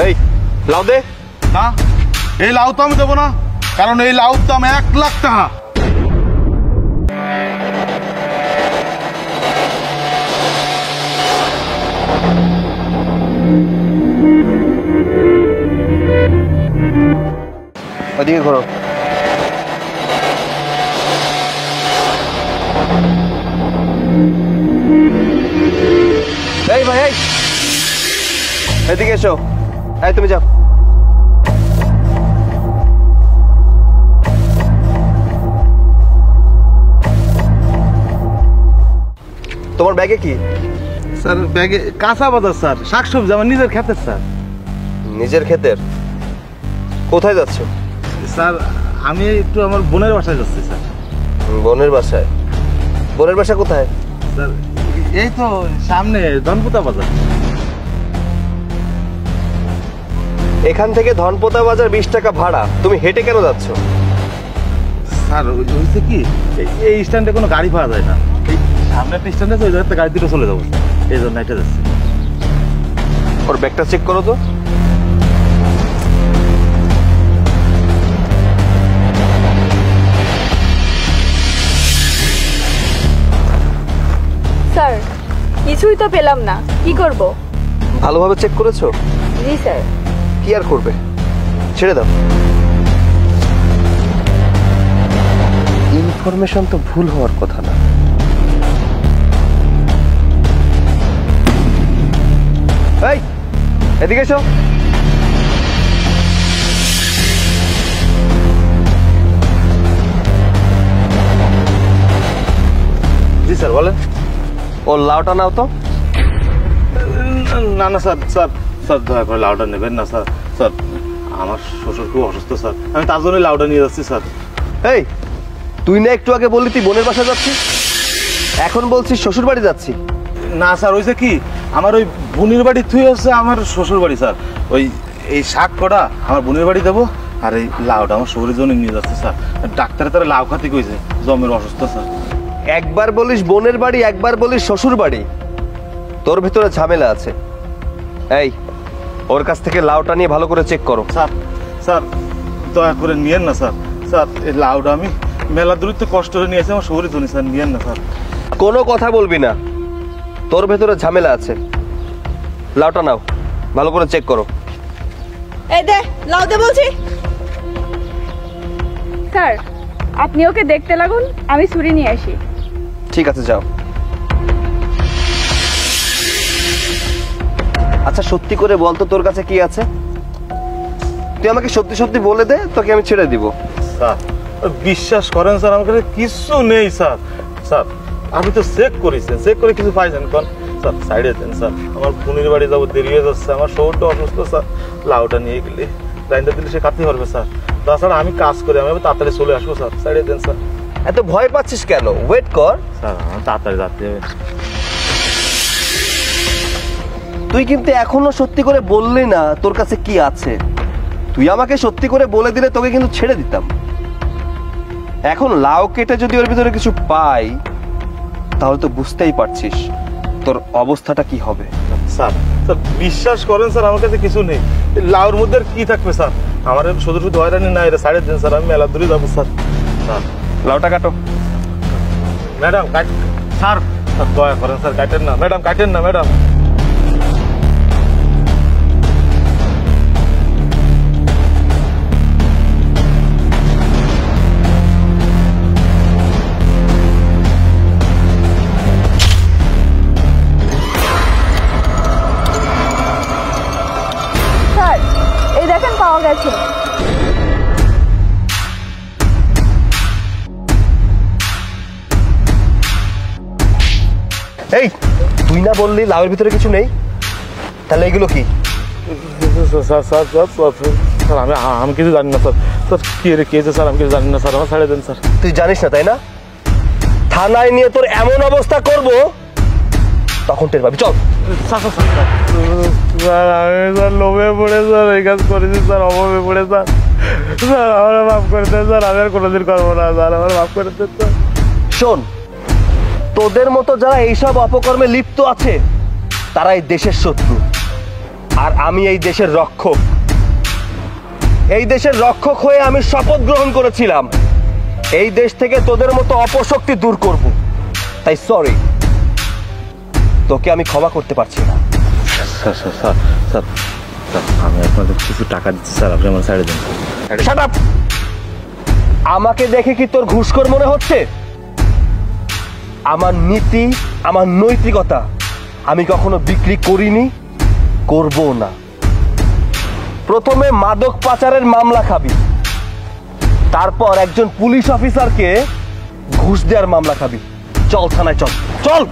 এই লাউ দে। না, এই লাউ তো আমি দেবো না, কারণ এই লাউর দাম 1 লাখ টাকা। ওদিকে ঘোরো। এই ভাই, এই এদিকে এসো। এই তুমি যাও। তোমার ব্যাগে কি? স্যার ব্যাগে কাঁচা বাজার স্যার, শাকসবজি আমার নিজের ক্ষেতের স্যার। নিজের ক্ষেতের? কোথায় যাচ্ছ? স্যার আমি একটু আমার বোনের বাসায় যাচ্ছি স্যার। বোনের বাসায়? বোনের বাসা কোথায়? স্যার এই তো সামনে ধনপুতা বাজার। এখান থেকে ধনপোতা বাজার 20 টাকা ভাড়া, তুমি হেঁটে কেন যাচ্ছ? স্যার হয়েছে কি, এই স্ট্যান্ডে কোনো গাড়ি পাওয়া যায় না, এই সামনে একটা স্ট্যান্ড আছে, ওই জায়গাতে গাড়ি দুটো চলে যাবো স্যার, এই জন্য এটা যাচ্ছি। ওর ব্যাগটা চেক করো তো। স্যার কিছুই তো পেলাম না, কি করব? ভালোভাবে চেক করেছো? জি স্যার। কি আর করবে, ছেড়ে দাও। ইনফরমেশন তো ভুল হওয়ার কথা না। এই এদিকে এসো। জি স্যার বলেন। ও লাউটা নাও তো। না না স্যার, স্যার স্যার দয়া করে লাউটা নেবেন না স্যার। স্যার আমার শ্বশুর খুব অসুস্থ স্যার, আমি তার জন্যই লাউটা নিয়ে যাচ্ছি স্যার। এই তুই না একটু আগে বললি তুই বোনের বাসা যাচ্ছিস, এখন বলছিস শ্বশুর বাড়ি যাচ্ছি? না স্যার হয়েছে কি, আমার ওই বোনের বাড়ি থুই হচ্ছে আমার শ্বশুর বাড়ি স্যার। ওই এই শাক কটা আমার বোনের বাড়ি দেবো, আর এই লাউটা আমার শরীরের জন্য নিয়ে যাচ্ছে স্যার। ডাক্তারে তারা লাউ খাতে কইছে, জমের অসুস্থ স্যার। একবার বলিস বোনের বাড়ি, একবার বলিস শ্বশুর বাড়ি, তোর ভিতরে ঝামেলা আছে। এই ওর কাছ থেকে লাউটা নিয়ে ভালো করে চেক করো। স্যার স্যার দয়া করে নিয়েন না স্যার। স্যার এই লাউটা আমি মেলা দূরত্ব কষ্ট করে নিয়েছি, আমার শরীরের জন্য স্যার, নিয়েন না স্যার। কোনো কথা বলবি না, তোর ভেতরে ঝামেলা আছে। লাউটা নাও, ভালো করে চেক করো। এই দে লাউ দে বলছি। স্যার আপনি ওকে দেখতে লাগুন, আমি ছুরি নিয়ে আসি। ঠিক আছে যাও। আচ্ছা সত্যি করে বল তো তোর কাছে কি আছে? তুই আমাকে সত্যি সত্যি বলে দে, তোকে আমি ছেড়ে দিব। স্যার বিশ্বাস করেন স্যার, আমার কাছে কিছু নেই স্যার। স্যার আমি তো চেক করেছি, চেক করে কিছু পাইছেন কোন? স্যার সাইডে দেন স্যার, আমার বোনের বাড়ি যাবো, দেরি হয়ে যাচ্ছে, আমার শরীরটা অসুস্থ স্যার। লাউটা নিয়ে গেলে গ্রাইন্ডার দিলে সে কাটতে পারবে স্যার। তাছাড়া আমি কাজ করি, আমি তাড়াতাড়ি চলে আসবো স্যার, সাইডে দেন স্যার। এত ভয় পাচ্ছিস কেন? ওয়েট কর স্যার আমার তাড়াতাড়ি যাতে হবে। তুই কিন্তু এখনো সত্যি করে বললি না তোর কাছে কি আছে। তুই আমাকে সত্যি করে বলে দিলে তোকে কিন্তু ছেড়ে দিতাম। এখন লাউ কেটে যদি ওর ভিতরে কিছু পাই, তাহলে তো বুঝতেই পারছিস তোর অবস্থাটা কি হবে। স্যার স্যার বিশ্বাস করেন স্যার, আমার কাছে কিছু নেই। লাউর মধ্যে আর কি থাকবে স্যার? আমার শুধু শুধু হয়রানি না, এটা সাইডে দেন স্যার, আমি মেলা দূরে যাবো স্যার। স্যার লাউটা কাটো। ম্যাডাম কাট। স্যার দয়া করেন স্যার, কাটেন না ম্যাডাম, কাটেন না ম্যাডাম। স্যার এই দেখেন পাওয়া গেছে। এই তুই না বললি লাউয়ের ভিতরে কিছু নেই, তাহলে এগুলো কি? স্যার স্যার স্যার স্যার আমি কিছু জানি না স্যার। স্যার কি রে কে স্যার, আমি কিছু জানি না স্যার, আমার ছেড়ে দেন স্যার। তুই জানিস না তাই না? থানায় নিয়ে তোর এমন অবস্থা করব তখন টের পাবি। চল। স্যার স্যার স্যার আমি স্যার লোভে পড়ে স্যার এই কাজ করেছি স্যার, অভাবে পড়ে স্যার। স্যার আমার মাফ করে দেন স্যার, আমি আর কোনোদিন করবো না স্যার, আমার মাফ করে দেন স্যার। শোন, তোদের মতো যারা এইসব অপকর্মে লিপ্ত আছে তারা এই দেশের শত্রু। আর আমি এই দেশের রক্ষক। এই দেশের রক্ষক হয়ে আমি শপথ গ্রহণ করেছিলাম এই দেশ থেকে তোদের মতো অপশক্তি দূর করব। তাই সরি, তোকে আমি ক্ষমা করতে পারছি না। Sir sir sir sir sir আমি আপনাদের কিছু টাকা দিচ্ছি স্যার, আপনি আমার সাইডে দিন। Shut up! আমাকে দেখে কি তোর ঘুষখোর মনে হচ্ছে? আমার নীতি, আমার নৈতিকতা আমি কখনো বিক্রি করিনি, করবো না। প্রথমে মাদক পাচারের মামলা খাবি, তারপর একজন পুলিশ অফিসারকে ঘুষ দেওয়ার মামলা খাবি। চল থানায়, চল চল।